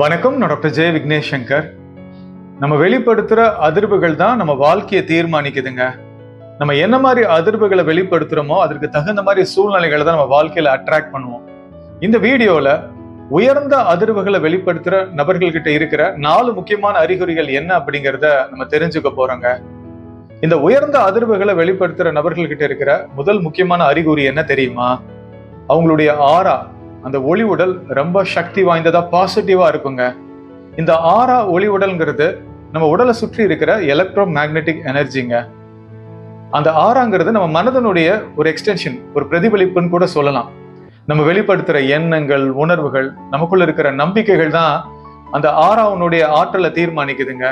வணக்கம். நான் டாக்டர் ஜெய விக்னேஷ் சங்கர். நம்ம வெளிப்படுத்துற அதிர்வுகள் தான் நம்ம வாழ்க்கையை தீர்மானிக்குதுங்க. நம்ம என்ன மாதிரி அதிர்வுகளை வெளிப்படுத்துறோமோ அதற்கு தகுந்த மாதிரி சூழ்நிலைகளை தான் நம்ம வாழ்க்கையில அட்ராக்ட் பண்ணுவோம். இந்த வீடியோல உயர்ந்த அதிர்வுகளை வெளிப்படுத்துற நபர்கள்கிட்ட இருக்கிற 4 முக்கியமான அறிகுறிகள் என்ன அப்படிங்கிறத நம்ம தெரிஞ்சுக்க போறோங்க. இந்த உயர்ந்த அதிர்வுகளை வெளிப்படுத்துற நபர்கள்கிட்ட இருக்கிற முதல் முக்கியமான அறிகுறி என்ன தெரியுமா? அவங்களுடைய ஆரா, அந்த ஒளி உடல் ரொம்ப சக்தி வாய்ந்ததா பாசிட்டிவா இருக்குங்க. இந்த ஆரா ஒளி உடல்ங்கிறது நம்ம உடலை சுற்றி இருக்கிற எலக்ட்ரோ மேக்னெட்டிக் எனர்ஜிங்க. அந்த ஆராங்கிறது நம்ம மனதனுடைய ஒரு எக்ஸ்டென்ஷன், ஒரு பிரதிபலிப்புன்னு கூட சொல்லலாம். நம்ம வெளிப்படுத்துற எண்ணங்கள், உணர்வுகள், நமக்குள்ள இருக்கிற நம்பிக்கைகள் தான் அந்த ஆராவுடைய ஆற்றலை தீர்மானிக்குதுங்க.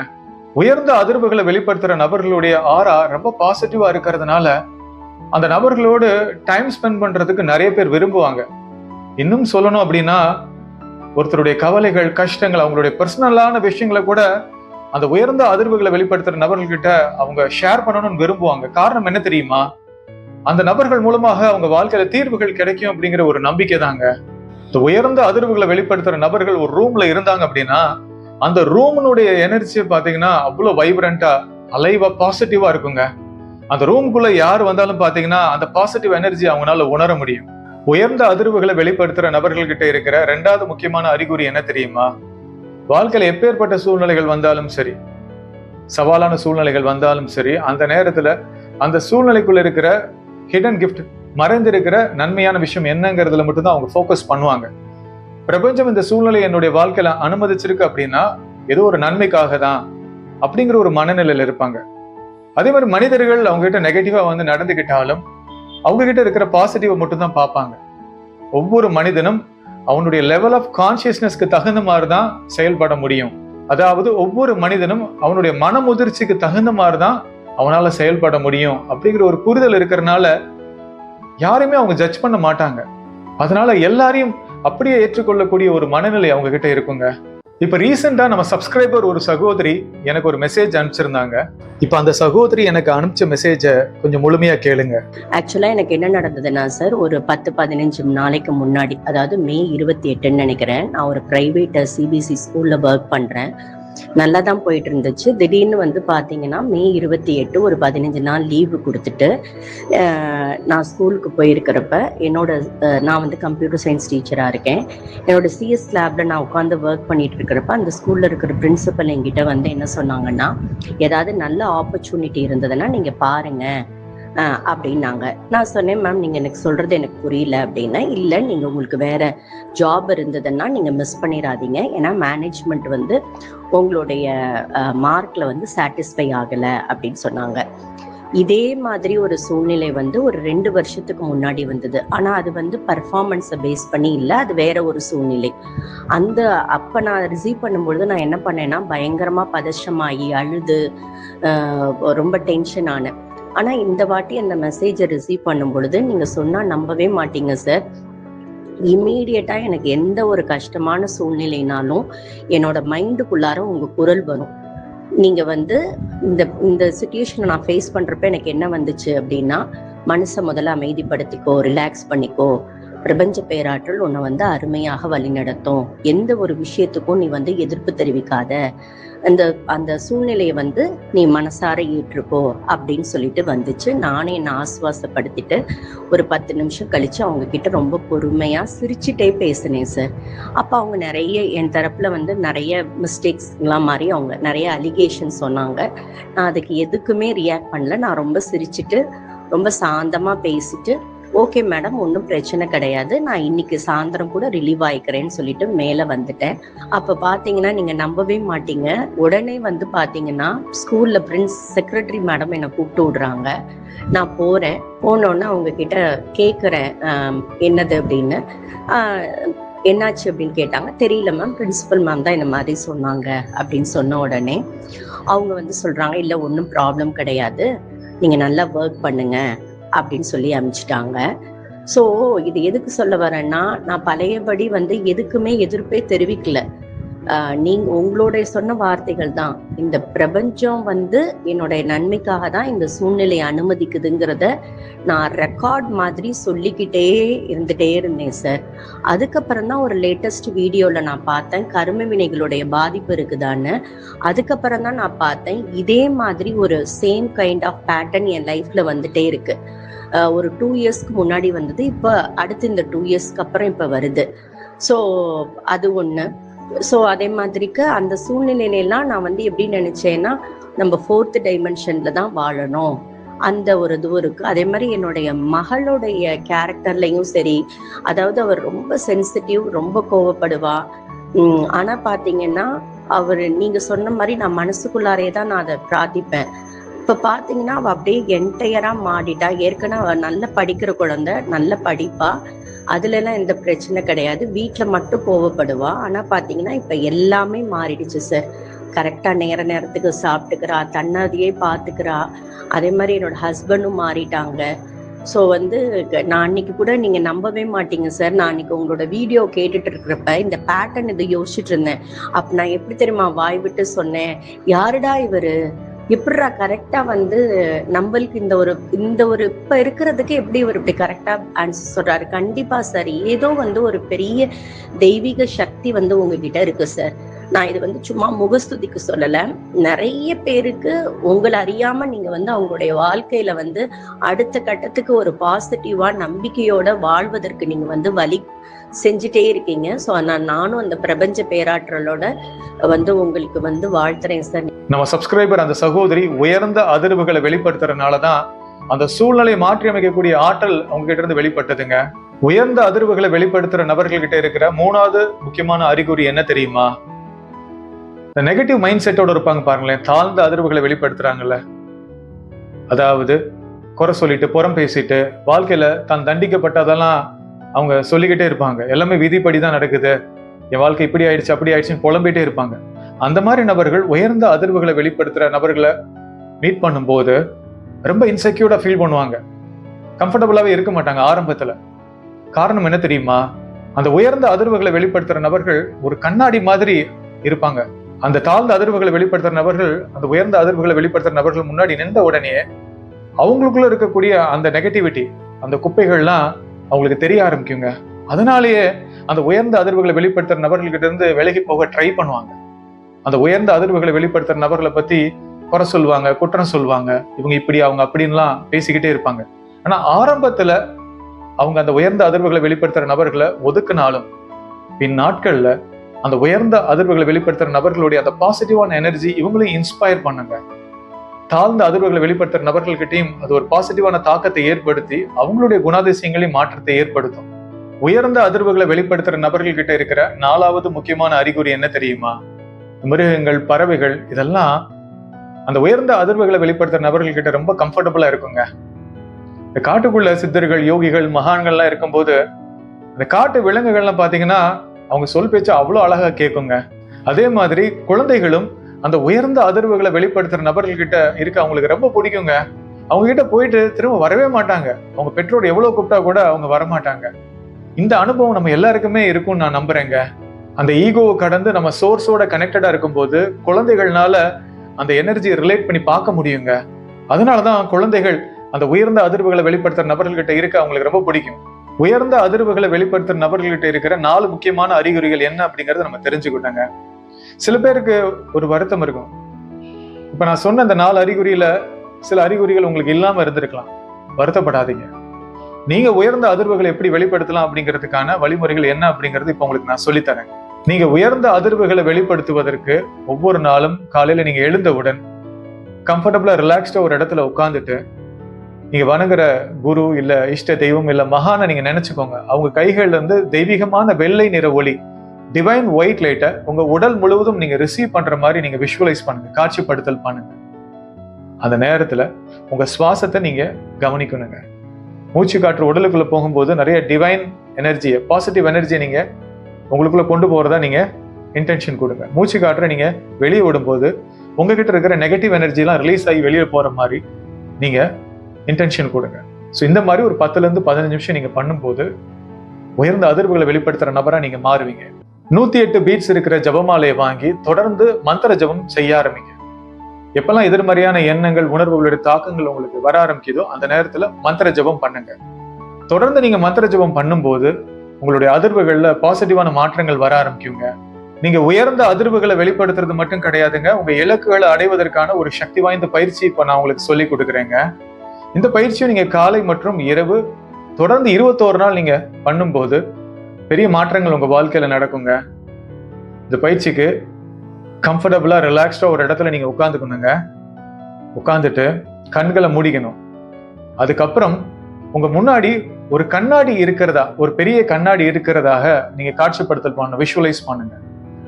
உயர்ந்த அதிர்வுகளை வெளிப்படுத்துற நபர்களுடைய ஆரா ரொம்ப பாசிட்டிவா இருக்கிறதுனால அந்த நபர்களோடு டைம் ஸ்பெண்ட் பண்றதுக்கு நிறைய பேர் விரும்புவாங்க. இன்னும் சொல்லணும் அப்படின்னா, ஒருத்தருடைய கவலைகள், கஷ்டங்கள், அவங்களுடைய பர்சனலான விஷயங்களை கூட அந்த உயர்ந்த அதிர்வுகளை வெளிப்படுத்துற நபர்கள்கிட்ட அவங்க ஷேர் பண்ணணும்னு விரும்புவாங்க. காரணம் என்ன தெரியுமா? அந்த நபர்கள் மூலமாக அவங்க வாழ்க்கையில தீர்வுகள் கிடைக்கும் அப்படிங்கிற ஒரு நம்பிக்கை தாங்க. இந்த உயர்ந்த அதிர்வுகளை வெளிப்படுத்துற நபர்கள் ஒரு ரூம்ல இருந்தாங்க அப்படின்னா, அந்த ரூமினுடைய எனர்ஜியை பாத்தீங்கன்னா அவ்வளவு வைப்ரண்டா, அலைவா, பாசிட்டிவா இருக்குங்க. அந்த ரூமுக்குள்ள யார் வந்தாலும் பாத்தீங்கன்னா அந்த பாசிட்டிவ் எனர்ஜி அவங்களால உணர முடியும். உயர்ந்த அதிர்வுகளை வெளிப்படுத்துற நபர்கள் கிட்ட இருக்கிற 2வது முக்கியமான அறிகுறி என்ன தெரியுமா? வாழ்க்கையில எப்பேற்பட்ட சூழ்நிலைகள் வந்தாலும் சரி, சவாலான சூழ்நிலைகள் வந்தாலும் சரி, அந்த நேரத்துல அந்த சூழ்நிலைக்குள்ள இருக்கிற ஹிடன் கிஃப்ட், மறைந்திருக்கிற நன்மையான விஷயம் என்னங்கிறதுல மட்டும்தான் அவங்க ஃபோக்கஸ் பண்ணுவாங்க. பிரபஞ்சம் இந்த சூழ்நிலை என்னுடைய வாழ்க்கையில அனுமதிச்சிருக்கு அப்படின்னா ஏதோ ஒரு நன்மைக்காக தான் அப்படிங்கிற ஒரு மனநிலையில இருப்பாங்க. அதே மாதிரி மனிதர்கள் அவங்க கிட்ட நெகட்டிவா வந்து நடந்துகிட்டாலும் அவங்க கிட்ட இருக்கிற பாசிட்டிவை மட்டும் தான் பார்ப்பாங்க. ஒவ்வொரு மனிதனும் அவனுடைய லெவல் ஆஃப் கான்சியஸ்னஸ்க்கு தகுந்த மாதிரி தான் செயல்பட முடியும். அதாவது ஒவ்வொரு மனிதனும் அவனுடைய மன முதிர்ச்சிக்கு தகுந்த மாதிரி தான் அவனால செயல்பட முடியும் அப்படிங்கிற ஒரு புரிதல் இருக்கிறதுனால யாரையுமே அவங்க ஜட்ஜ் பண்ண மாட்டாங்க. அதனால எல்லாரையும் அப்படியே ஏற்றுக்கொள்ளக்கூடிய ஒரு மனநிலை அவங்க கிட்ட இருக்குங்க. இப்ப ரீசெண்டா நம்ம சப்ஸ்கிரைபர் ஒரு சகோதரி எனக்கு ஒரு மெசேஜ் அனுப்பிச்சிருந்தாங்க. இப்ப அந்த சகோதரி எனக்கு அனுப்பிச்ச மெசேஜ கொஞ்சம் முழுமையா கேளுங்க. ஆக்சுவலா எனக்கு என்ன நடந்ததுன்னா சார், ஒரு 10-15 நாளைக்கு முன்னாடி, அதாவது மே 28ன்னு நினைக்கிறேன், நான் ஒரு பிரைவேட் சிபிஎஸ்சி ஸ்கூல்ல ஒர்க் பண்றேன். நல்லா தான் போயிட்டு இருந்துச்சு. திடீர்னு வந்து பார்த்தீங்கன்னா மே 28 ஒரு 15 நாள் லீவு கொடுத்துட்டு நான் ஸ்கூலுக்கு போயிருக்கிறப்ப நான் வந்து கம்ப்யூட்டர் சயின்ஸ் டீச்சராக இருக்கேன். என்னோட சிஎஸ் லேப்ல நான் உட்காந்து ஒர்க் பண்ணிட்டு இருக்கிறப்ப அந்த ஸ்கூல்ல இருக்கிற பிரின்சிபல் என்கிட்ட வந்து என்ன சொன்னாங்கன்னா, ஏதாவது நல்ல ஆப்பர்ச்சுனிட்டி இருந்ததுன்னா நீங்க பாருங்க அப்படின்னாங்க. நான் சொன்னேன், மேம் நீங்கள் எனக்கு சொல்கிறது எனக்கு புரியல அப்படின்னா, இல்லை நீங்கள் உங்களுக்கு வேறு ஜாப் இருந்ததுன்னா நீங்கள் மிஸ் பண்ணிடாதீங்க, ஏன்னா மேனேஜ்மெண்ட் வந்து உங்களுடைய மார்க்கில் வந்து சாட்டிஸ்ஃபை ஆகலை அப்படின்னு சொன்னாங்க. இதே மாதிரி ஒரு சூழ்நிலை வந்து ஒரு 2 வருஷத்துக்கு முன்னாடி வந்தது. ஆனால் அது வந்து பர்ஃபார்மன்ஸை பேஸ் பண்ணி இல்லை, அது வேற ஒரு சூழ்நிலை. அப்போ நான் ரிசீவ் பண்ணும்பொழுது நான் என்ன பண்ணேன்னா, பயங்கரமாக பதஷ்டமாகி அழுது ரொம்ப டென்ஷன் ஆனேன். ஆனால் இந்த வாட்டி அந்த மெசேஜை ரிசீவ் பண்ணும் பொழுது நீங்கள் சொன்னால் நம்பவே மாட்டீங்க சார், இம்மீடியட்டாக எனக்கு எந்த ஒரு கஷ்டமான சூழ்நிலைனாலும் என்னோட மைண்டுக்குள்ளார உங்கள் குரல் வரும். நீங்கள் வந்து இந்த சுச்சுவேஷனை நான் ஃபேஸ் பண்ணுறப்ப எனக்கு என்ன வந்துச்சு அப்படின்னா, மனசை முதல்ல அமைதிப்படுத்திக்கோ, ரிலாக்ஸ் பண்ணிக்கோ, பிரபஞ்ச பேராற்றல் உன்னை வந்து அருமையாக வழிநடத்தும், எந்த ஒரு விஷயத்துக்கும் நீ வந்து எதிர்ப்பு தெரிவிக்காத, அந்த சூழ்நிலையை வந்து நீ மனசார ஏற்றுக்கோ அப்படின்னு சொல்லிட்டு வந்துச்சு. நானே என்னை ஆசுவாசப்படுத்திட்டு ஒரு 10 நிமிஷம் கழிச்சு அவங்க கிட்ட ரொம்ப பொறுமையா சிரிச்சுட்டே பேசினேன் சார். அப்போ அவங்க நிறைய என் தரப்புல வந்து நிறைய மிஸ்டேக்ஸ்லாம் மாதிரி அவங்க நிறைய அலிகேஷன் சொன்னாங்க. நான் அதுக்கு எதுக்குமே ரியாக்ட் பண்ணல. நான் ரொம்ப சிரிச்சுட்டு ரொம்ப சாந்தமா பேசிட்டு, ஓகே மேடம், ஒன்றும் பிரச்சனை கிடையாது, நான் இன்னைக்கு சாயந்தரம் கூட ரிலீவ் ஆயிக்கிறேன்னு சொல்லிட்டு மேலே வந்துட்டேன். அப்போ பார்த்தீங்கன்னா நீங்கள் நம்பவே மாட்டீங்க, உடனே வந்து பார்த்தீங்கன்னா ஸ்கூலில் செக்ரட்டரி மேடம் என்னை கூப்பிட்டு விடுறாங்க. நான் போனோன்னே அவங்க கிட்ட கேட்குறேன் என்னது அப்படின்னு. என்னாச்சு அப்படின்னு கேட்டாங்க. தெரியல மேம், பிரின்சிபல் மேம் தான் இந்த மாதிரி சொன்னாங்க அப்படின்னு சொன்ன உடனே அவங்க வந்து சொல்கிறாங்க, இல்லை ஒன்றும் ப்ராப்ளம் கிடையாது, நீங்கள் நல்லா ஒர்க் பண்ணுங்க அப்படின்னு சொல்லி அனுப்பிச்சிட்டாங்க. ஸோ இது எதுக்கு சொல்ல வரேன்னா, நான் பழையபடி வந்து எதுக்குமே எதிர்ப்பே தெரிவிக்கல. நீங்க உங்களுடைய சொன்ன வார்த்தைகள் தான், இந்த பிரபஞ்சம் வந்து என்னுடைய நன்மைக்காக தான் இந்த சூழ்நிலையை அனுமதிக்குதுங்கிறத நான் ரெக்கார்ட் மாதிரி சொல்லிக்கிட்டே இருந்தேன் சார். அதுக்கப்புறம் தான் ஒரு லேட்டஸ்ட் வீடியோவில் நான் பார்த்தேன் கர்ம வினைகளுடைய பாதிப்பு இருக்குதான்னு. அதுக்கப்புறம் தான் நான் பார்த்தேன் இதே மாதிரி ஒரு சேம் கைண்ட் ஆஃப் பேட்டர்ன் என் லைஃப்ல வந்துட்டே இருக்கு. ஒரு 2 இயர்ஸ்க்கு முன்னாடி வந்தது, இப்போ அடுத்து இந்த 2 இயர்ஸ்க்கு அப்புறம் இப்போ வருது. ஸோ அது ஒன்று. ஸோ அதே மாதிரிக்கு அந்த சூழ்நிலையிலாம் நான் வந்து எப்படி நினைச்சேன்னா, நம்ம 4th டைமென்ஷன்ல தான் வாழணும், அந்த ஒரு இதுவும் இருக்கு. அதே மாதிரி என்னுடைய மகளுடைய கேரக்டர்லையும் சரி, அதாவது அவர் ரொம்ப சென்சிட்டிவ், ரொம்ப கோவப்படுவா. ஆனா பாத்தீங்கன்னா நீங்க சொன்ன மாதிரி நான் மனசுக்குள்ளாரே தான் நான் அதை பிரார்த்திப்பேன். இப்ப பாத்தீங்கன்னா அவ அப்படியே என்டையரா மாறிட்டா. ஏற்கனவே அவ நல்ல படிக்கிற குழந்தை, நல்ல படிப்பா, அதுல எல்லாம் எந்த பிரச்சனை கிடையாது. வீட்டுல மட்டும் கோவப்படுவா. ஆனா பாத்தீங்கன்னா இப்ப எல்லாமே மாறிடுச்சு சார். கரெக்டா நேரத்துக்கு சாப்பிட்டுக்கிறா, தன்னதையே பாத்துக்கிறா. அதே மாதிரி என்னோட ஹஸ்பண்டும் மாறிட்டாங்க. ஸோ வந்து நான் அன்னைக்கு கூட நீங்க நம்பவே மாட்டீங்க சார், நான் அன்னைக்கு உங்களோட வீடியோ கேட்டுட்டு இருக்கிறப்ப இந்த பேட்டர்ன் இது யோசிச்சுட்டு இருந்தேன். அப்ப நான் எப்படி தெரியுமா வாய் விட்டு சொன்னேன், யாருடா இவரு, எப்படிடா கரெக்டா வந்து நம்மளுக்கு இந்த ஒரு இப்ப இருக்கிறதுக்கு எப்படி இவர் இப்படி கரெக்டா ஆன்சர் சொல்றாரு. கண்டிப்பா சார், ஏதோ வந்து ஒரு பெரிய தெய்வீக சக்தி வந்து உங்ககிட்ட இருக்கு சார். நான் இது வந்து சும்மா முகஸ்துதிக்கு சொல்லல. நிறைய பேருக்கு உங்களை அறியாம நீங்க வந்து அவங்களுடைய வாழ்க்கையில வந்து அடுத்த கட்டத்துக்கு ஒரு பாசிட்டிவா நம்பிக்கையோட வாழ்வதற்கு நீங்க வந்து வழி செஞ்சுட்டே இருக்கீங்க. ஸோ நானும் அந்த பிரபஞ்ச பேராற்றலோட வந்து உங்களுக்கு வந்து வாழ்த்துறேன் சார். நம்ம சப்ஸ்கிரைபர் அந்த சகோதரி உயர்ந்த அதிர்வுகளை வெளிப்படுத்துறதுனாலதான் அந்த சூழ்நிலை மாற்றி அமைக்கக்கூடிய ஆற்றல் அவங்க கிட்ட இருந்து வெளிப்பட்டதுங்க. உயர்ந்த அதிர்வுகளை வெளிப்படுத்துற நபர்கள்கிட்ட இருக்கிற 3வது முக்கியமான அறிகுறி என்ன தெரியுமா? இந்த நெகட்டிவ் மைண்ட் செட்டோட இருப்பாங்க பாருங்களேன். தாழ்ந்த அதிர்வுகளை வெளிப்படுத்துறாங்கல்ல, அதாவது குறை சொல்லிட்டு புறம் பேசிட்டு வாழ்க்கையில தான் தண்டிக்கப்பட்டதெல்லாம் அவங்க சொல்லிக்கிட்டே இருப்பாங்க. எல்லாமே விதிப்படி தான் நடக்குது, என் வாழ்க்கை இப்படி ஆயிடுச்சு அப்படி ஆயிடுச்சுன்னு புலம்பிட்டே இருப்பாங்க. அந்த மாதிரி நபர்கள் உயர்ந்த அதிர்வுகளை வெளிப்படுத்துற நபர்களை மீட் பண்ணும்போது ரொம்ப இன்செக்யூர்டா ஃபீல் பண்ணுவாங்க, கம்ஃபர்டபுளாவே இருக்க மாட்டாங்க ஆரம்பத்துல. காரணம் என்ன தெரியுமா? அந்த உயர்ந்த அதிர்வுகளை வெளிப்படுத்துற நபர்கள் ஒரு கண்ணாடி மாதிரி இருப்பாங்க. அந்த தாழ்ந்த அதிர்வுகளை வெளிப்படுத்துற நபர்கள் அந்த உயர்ந்த அதிர்வுகளை வெளிப்படுத்துற நபர்கள் முன்னாடி நின்ற உடனே அவங்களுக்குள்ள இருக்கக்கூடிய அந்த நெகட்டிவிட்டி, அந்த குப்பைகள்லாம் அவங்களுக்கு தெரிய ஆரம்பிக்குங்க. அதனாலேயே அந்த உயர்ந்த அதிர்வுகளை வெளிப்படுத்துற நபர்கள்கிட்ட இருந்து விலகி போக ட்ரை பண்ணுவாங்க. அந்த உயர்ந்த அதிர்வுகளை வெளிப்படுத்துற நபர்களை பத்தி குறை சொல்லுவாங்க, குற்றம் சொல்லுவாங்க, இவங்க இப்படி அவங்க அப்படின்லாம் பேசிக்கிட்டே இருப்பாங்க. ஆனா ஆரம்பத்துல அவங்க அந்த உயர்ந்த அதிர்வுகளை வெளிப்படுத்துற நபர்களை ஒதுக்குனாலும் பின் நாட்கள்ல அந்த உயர்ந்த அதிர்வுகளை வெளிப்படுத்துற நபர்களுடைய அந்த பாசிட்டிவான எனர்ஜி இவங்களையும் இன்ஸ்பயர் பண்ணுங்க. தாழ்ந்த அதிர்வுகளை வெளிப்படுத்துற நபர்கள்கிட்டையும் அது ஒரு பாசிட்டிவான தாக்கத்தை ஏற்படுத்தி அவங்களுடைய குணாதிசயங்களையும் மாற்றத்தை ஏற்படுத்தும். உயர்ந்த அதிர்வுகளை வெளிப்படுத்துற நபர்கள்கிட்ட இருக்கிற 4வது முக்கியமான அறிகுறி என்ன தெரியுமா? மிருகங்கள், பறவைகள் இதெல்லாம் அந்த உயர்ந்த அதிர்வுகளை வெளிப்படுத்துற நபர்கள்கிட்ட ரொம்ப கம்ஃபர்டபுளா இருக்குங்க. இந்த காட்டுக்குள்ள சித்தர்கள், யோகிகள், மகான்கள்லாம் இருக்கும்போது இந்த காட்டு விலங்குகள்லாம் பாத்தீங்கன்னா அவங்க சொல் பேச்சு அவ்வளவு அழகா கேட்குங்க. அதே மாதிரி குழந்தைகளும் அந்த உயர்ந்த அதிர்வுகளை வெளிப்படுத்துற நபர்கள்கிட்ட இருக்க அவங்களுக்கு ரொம்ப பிடிக்குங்க. அவங்க கிட்ட போயிட்டு திரும்ப வரவே மாட்டாங்க. அவங்க பெற்றோர் எவ்வளவு கூப்பிட்டா கூட அவங்க வரமாட்டாங்க. இந்த அனுபவம் நம்ம எல்லாருக்குமே இருக்கும்னு நான் நம்புறேங்க. அந்த ஈகோவை கடந்து நம்ம சோர்ஸோட கனெக்டடா இருக்கும்போது குழந்தைகள்னால அந்த எனர்ஜியை ரிலேட் பண்ணி பார்க்க முடியுங்க. அதனாலதான் குழந்தைகள் அந்த உயர்ந்த அதிர்வுகளை வெளிப்படுத்துற நபர்கள்கிட்ட இருக்க அவங்களுக்கு ரொம்ப பிடிக்கும். உயர்ந்த அதிர்வுகளை வெளிப்படுத்துற நபர்கள்கிட்ட இருக்கிற 4 முக்கியமான அறிகுறிகள் என்ன அப்படிங்கறத நம்ம தெரிஞ்சுக்கிட்டாங்க. சில பேருக்கு ஒரு வருத்தம் இருக்கும். இப்ப நான் சொன்ன இந்த 4 அறிகுறியில சில அறிகுறிகள் உங்களுக்கு இல்லாம இருந்திருக்கலாம். வருத்தப்படாதீங்க. நீங்க உயர்ந்த அதிர்வுகளை எப்படி வெளிப்படுத்தலாம் அப்படிங்கிறதுக்கான வழிமுறைகள் என்ன அப்படிங்கிறது இப்ப உங்களுக்கு நான் சொல்லித்தரேன். நீங்க உயர்ந்த அதிர்வுகளை வெளிப்படுத்துவதற்கு ஒவ்வொரு நாளும் காலையில நீங்க எழுந்தவுடன் கம்ஃபர்டபுளா ரிலாக்ஸ்டா ஒரு இடத்துல உட்கார்ந்துட்டு நீங்க வணங்குற குரு இல்ல இஷ்ட தெய்வம் இல்ல மகானை நீங்க நினைச்சுக்கோங்க. அவங்க கைகள்ல இருந்து தெய்வீகமான வெள்ளை நிற ஒளி, டிவைன் ஒயிட் லைட்டை உங்க உடல் முழுவதும் நீங்க ரிசீவ் பண்ற மாதிரி நீங்க விஷுவலைஸ் பண்ணுங்க, காட்சிப்படுத்தல் பண்ணுங்க. அந்த நேரத்துல உங்க சுவாசத்தை நீங்க கவனிக்கணுங்க. மூச்சு காற்று உடலுக்குள்ள போகும்போது நிறைய டிவைன் எனர்ஜியை, பாசிட்டிவ் எனர்ஜியை நீங்க உங்களுக்குள்ள கொண்டு போறதா நீங்க இன்டென்ஷன் கொடுங்க. மூச்சு காற்றை நீங்க வெளியே விடும்போது உங்ககிட்ட இருக்கிற நெகட்டிவ் எனர்ஜி எல்லாம் ரிலீஸ் ஆகி வெளியே போற மாதிரி நீங்க இன்டென்ஷன் கொடுங்க. ஸோ இந்த மாதிரி ஒரு 10 to 15 நிமிஷம் நீங்க பண்ணும்போது உயர்ந்த அதிர்வுகளை வெளிப்படுத்துற நபரா நீங்க மாறுவீங்க. 108 பீட்ஸ் இருக்கிற ஜபமாலையை வாங்கி தொடர்ந்து மந்திர ஜபம் செய்ய ஆரம்பிங்க. எப்பெல்லாம் எதிர்மறையான எண்ணங்கள், உணர்வுகளுடைய தாக்கங்கள் உங்களுக்கு வர ஆரம்பிக்குதோ அந்த நேரத்துல மந்திர ஜபம் பண்ணுங்க. தொடர்ந்து நீங்க மந்திர ஜபம் பண்ணும்போது உங்களுடைய அதிர்வுகள்ல பாசிட்டிவான மாற்றங்கள் வர ஆரம்பிக்குங்க. நீங்க உயர்ந்த அதிர்வுகளை வெளிப்படுத்துறது மட்டும் கிடையாதுங்க, உங்க இலக்குகளை அடைவதற்கான ஒரு சக்தி வாய்ந்த பயிற்சி இப்ப நான் உங்களுக்கு சொல்லி கொடுக்குறேங்க. இந்த பயிற்சியை நீங்க காலை மற்றும் இரவு தொடர்ந்து 21 நாள் நீங்க பண்ணும்போது பெரிய மாற்றங்கள் உங்க வாழ்க்கையில நடக்குங்க. இந்த பயிற்சிக்கு கம்ஃபர்டபுளா ரிலாக்ஸ்டா ஒரு இடத்துல நீங்க உட்காந்துக்கணுங்க. உட்காந்துட்டு கண்களை மூடிக்கணும். அதுக்கப்புறம் உங்க முன்னாடி ஒரு கண்ணாடி இருக்கிறதா, ஒரு பெரிய கண்ணாடி இருக்கிறதாக நீங்க காட்சிப்படுத்தல் பண்ணணும், விஷுவலைஸ் பண்ணுங்க.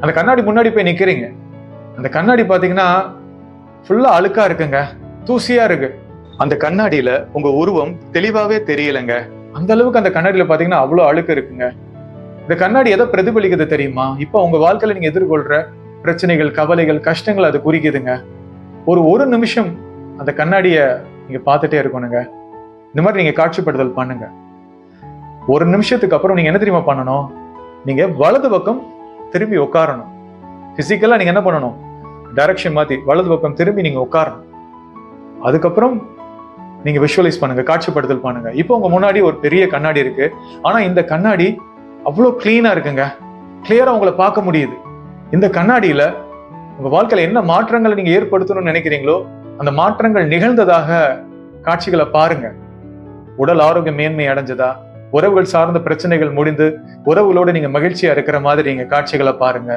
அந்த கண்ணாடி முன்னாடி போய் நிக்கிறீங்க. அந்த கண்ணாடி பாத்தீங்கன்னா ஃபுல்லா அழுக்கா இருக்குங்க, தூசியா இருக்கு. அந்த கண்ணாடியில உங்க உருவம் தெளிவாவே தெரியலங்க. அந்த அளவுக்கு அந்த கண்ணாடியில பாத்தீங்கன்னா அவ்வளவு அழுக்கு இருக்குங்க. இந்த கண்ணாடி எதை பிரதிபலிக்குது தெரியுமா? இப்ப உங்க வாழ்க்கையில நீங்க எதிர்கொள்ற பிரச்சனைகள், கவலைகள், கஷ்டங்கள் அது குறிக்குதுங்க. ஒரு நிமிஷம் அந்த கண்ணாடிய நீங்க பார்த்துட்டே இருக்கணுங்க. இந்த மாதிரி நீங்க காட்சிப்படுத்தல் பண்ணுங்க. ஒரு நிமிஷத்துக்கு அப்புறம் நீங்க என்ன தெரியுமா பண்ணணும்? நீங்க வலது பக்கம் திரும்பி உட்காரணும். பிசிக்கலா நீங்க என்ன பண்ணணும்? டைரக்ஷன் மாத்தி வலது பக்கம் திரும்பி நீங்க உட்காரணும். அதுக்கப்புறம் நீங்க விஷுவலைஸ் பண்ணுங்க, காட்சிப்படுத்தல் பண்ணுங்க. இப்போ உங்க முன்னாடி ஒரு பெரிய கண்ணாடி இருக்கு. ஆனா இந்த கண்ணாடி அவ்வளோ கிளீனா இருக்குங்க, கிளியரா உங்களை பார்க்க முடியுது. இந்த கண்ணாடியில உங்க வாழ்க்கையில என்ன மாற்றங்களை நீங்க ஏற்படுத்தணும்னு நினைக்கிறீங்களோ அந்த மாற்றங்கள் நிகழ்ந்ததாக காட்சிகளை பாருங்க. உடல் ஆரோக்கியம் மேன்மை அடைஞ்சதா, உறவுகள் சார்ந்த பிரச்சனைகள் முடிந்து உறவுகளோடு நீங்க மகிழ்ச்சியா இருக்கிற மாதிரி நீங்க காட்சிகளை பாருங்க.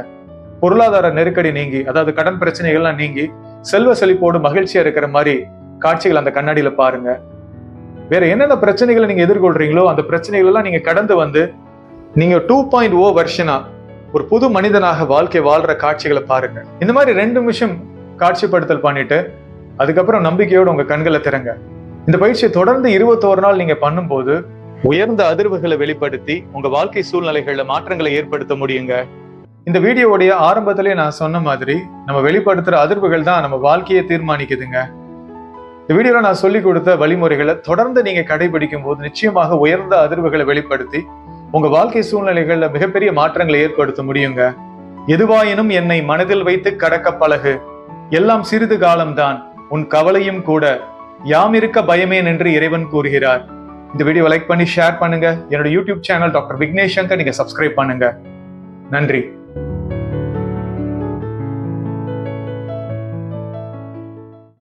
பொருளாதார நெருக்கடி நீங்கி, அதாவது கடன் பிரச்சனைகள்லாம் நீங்கி செல்வ செழிப்போடு மகிழ்ச்சியா இருக்கிற மாதிரி காட்சிகள் அந்த கண்ணாடியில பாருங்க. வேற என்னென்ன பிரச்சனைகளை நீங்க எதிர்கொள்றீங்களோ அந்த பிரச்சனைகள் எல்லாம் நீங்க கடந்து வந்து நீங்க 2.0 வெர்ஷனா ஒரு புது மனிதனாக வாழ்க்கை வாழ்ற காட்சிகளை பாருங்க. இந்த மாதிரி 2 நிமிஷம் காட்சிப்படுத்தல் பண்ணிட்டு அதுக்கப்புறம் நம்பிக்கையோடு உங்க கண்களை திறங்க. இந்த பயிற்சியை தொடர்ந்து 21 நாள் நீங்க பண்ணும்போது உயர்ந்த அதிர்வுகளை வெளிப்படுத்தி உங்க வாழ்க்கை சூழ்நிலைகள்ல மாற்றங்களை ஏற்படுத்த முடியுங்க. இந்த வீடியோவுடைய ஆரம்பத்திலே நான் சொன்ன மாதிரி நம்ம வெளிப்படுத்துற அதிர்வுகள் தான் நம்ம வாழ்க்கையை தீர்மானிக்குதுங்க. இந்த வீடியோல நான் சொல்லி கொடுத்த வழிமுறைகளை தொடர்ந்து நீங்க கடைபிடிக்கும் போது நிச்சயமாக உயர்ந்த அதிர்வுகளை வெளிப்படுத்தி உங்க வாழ்க்கை சூழ்நிலைகள்ல மிகப்பெரிய மாற்றங்களை ஏற்படுத்த முடியுங்க. எதுவாயினும் என்னை மனதில் வைத்து கடக்க பழகு, எல்லாம் சிறிது காலம்தான், உன் கவலையும் கூட, யாம் இருக்க பயமேன் என்று இறைவன் கூறுகிறார். இந்த வீடியோ லைக் பண்ணி ஷேர் பண்ணுங்க. என்னோட YouTube channel doctor Vignesh Shankar நீங்க சப்ஸ்கிரைப் பண்ணுங்க. நன்றி.